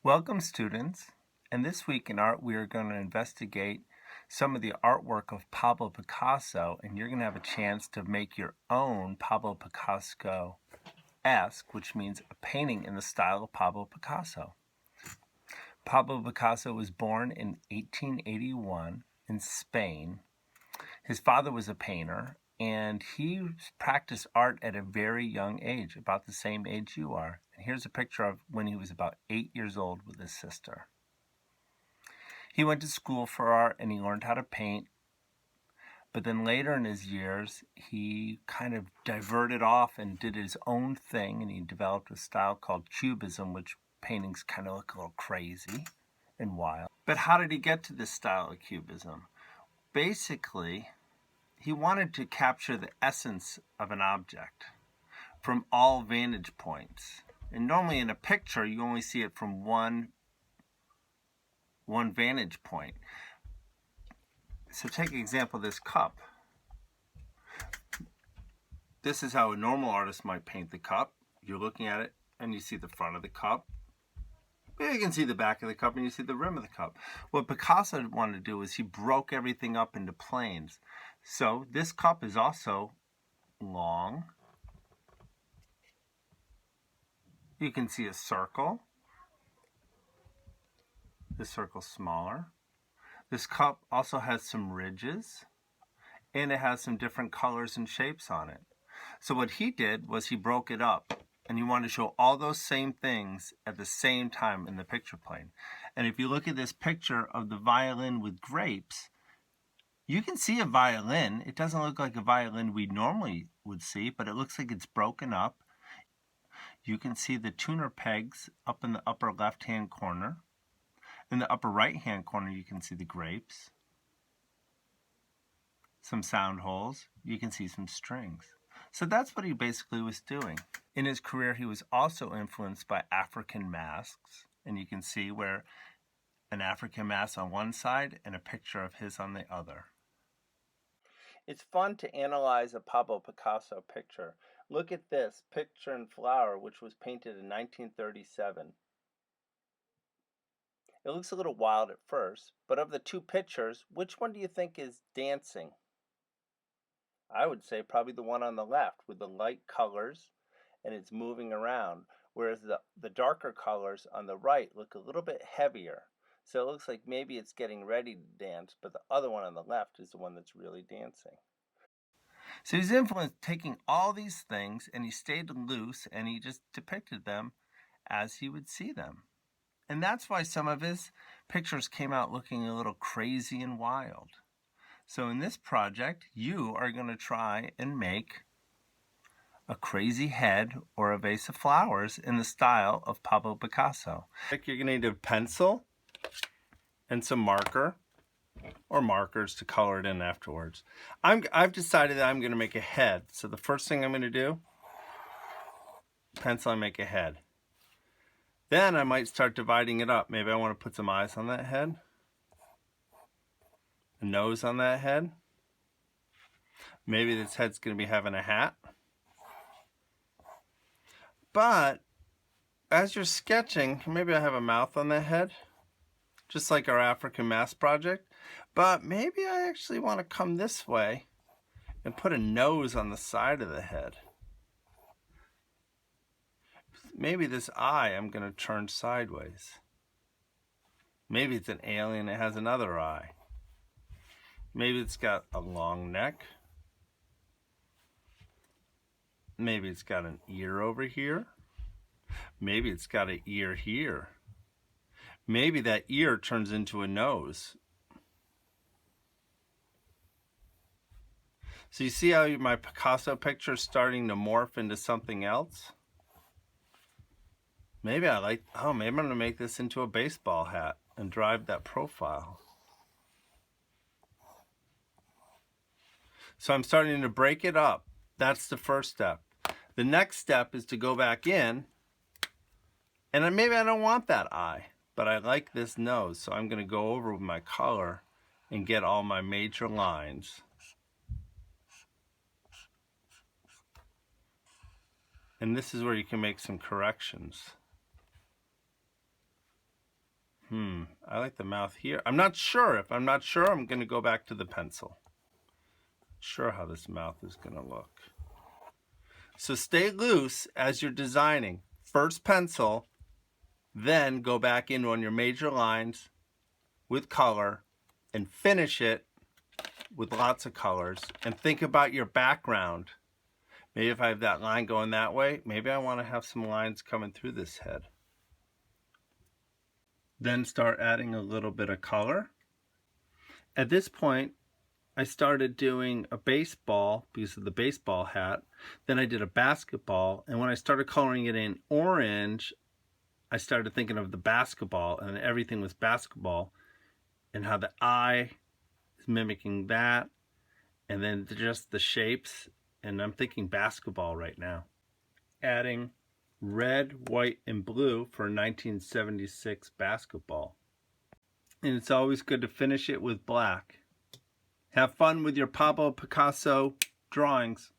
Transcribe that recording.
Welcome, students. And this week in art, we are going to investigate some of the artwork of Pablo Picasso, and you're going to have a chance to make your own Pablo Picasso-esque, which means a painting in the style of Pablo Picasso. Pablo Picasso was born in 1881 in Spain. His father was a painter, and he practiced art at a very young age, about the same age you are. And here's a picture of when he was about 8 years old with his sister. He went to school for art and he learned how to paint, but then later in his years, he kind of diverted off and did his own thing, and he developed a style called Cubism, which paintings kind of look a little crazy and wild. But how did he get to this style of Cubism? Basically, he wanted to capture the essence of an object from all vantage points. And normally in a picture, you only see it from one vantage point. So take an example of this cup. This is how a normal artist might paint the cup. You're looking at it and you see the front of the cup. You can see the back of the cup and you see the rim of the cup. What Picasso wanted to do is he broke everything up into planes. So this cup is also long. You can see a circle. This circle's smaller. This cup also has some ridges, and it has some different colors and shapes on it. So what he did was he broke it up, and he wanted to show all those same things at the same time in the picture plane. And if you look at this picture of the violin with grapes, you can see a violin. It doesn't look like a violin we normally would see, but it looks like it's broken up. You can see the tuner pegs up in the upper left-hand corner. In the upper right-hand corner, you can see the grapes, some sound holes. You can see some strings. So that's what he basically was doing. In his career, he was also influenced by African masks, and you can see where an African mask on one side and a picture of his on the other. It's fun to analyze a Pablo Picasso picture. Look at this picture in flower, which was painted in 1937. It looks a little wild at first, but of the two pictures, which one do you think is dancing? I would say probably the one on the left with the light colors and it's moving around, whereas the darker colors on the right look a little bit heavier. So it looks like maybe it's getting ready to dance, but the other one on the left is the one that's really dancing. So he's influenced taking all these things and he stayed loose and he just depicted them as he would see them. And that's why some of his pictures came out looking a little crazy and wild. So in this project, you are going to try and make a crazy head or a vase of flowers in the style of Pablo Picasso. You're going to need a pencil and some marker or markers to color it in afterwards. I've decided that I'm going to make a head. So the first thing I'm going to do, pencil and make a head. Then I might start dividing it up. Maybe I want to put some eyes on that head, a nose on that head. Maybe this head's going to be having a hat. But as you're sketching, maybe I have a mouth on that head, just like our African mask project. But maybe I actually want to come this way and put a nose on the side of the head. Maybe this eye I'm going to turn sideways. Maybe it's an alien that has another eye. Maybe it's got a long neck. Maybe it's got an ear over here. Maybe it's got an ear here. Maybe that ear turns into a nose. So you see how my Picasso picture is starting to morph into something else? Maybe maybe I'm going to make this into a baseball hat and drive that profile. So I'm starting to break it up. That's the first step. The next step is to go back in, and maybe I don't want that eye, but I like this nose, so I'm going to go over with my color and get all my major lines. And this is where you can make some corrections. I like the mouth here. I'm not sure. If I'm not sure, I'm going to go back to the pencil. Sure how this mouth is going to look. So stay loose as you're designing. First pencil, then go back in on your major lines with color and finish it with lots of colors. And think about your background. Maybe if I have that line going that way, maybe I want to have some lines coming through this head. Then start adding a little bit of color. At this point, I started doing a baseball because of the baseball hat. Then I did a basketball. And when I started coloring it in orange, I started thinking of the basketball, and everything was basketball, and how the eye is mimicking that, and then just the shapes. And I'm thinking basketball right now. Adding red, white, and blue for 1976 basketball. And it's always good to finish it with black. Have fun with your Pablo Picasso drawings.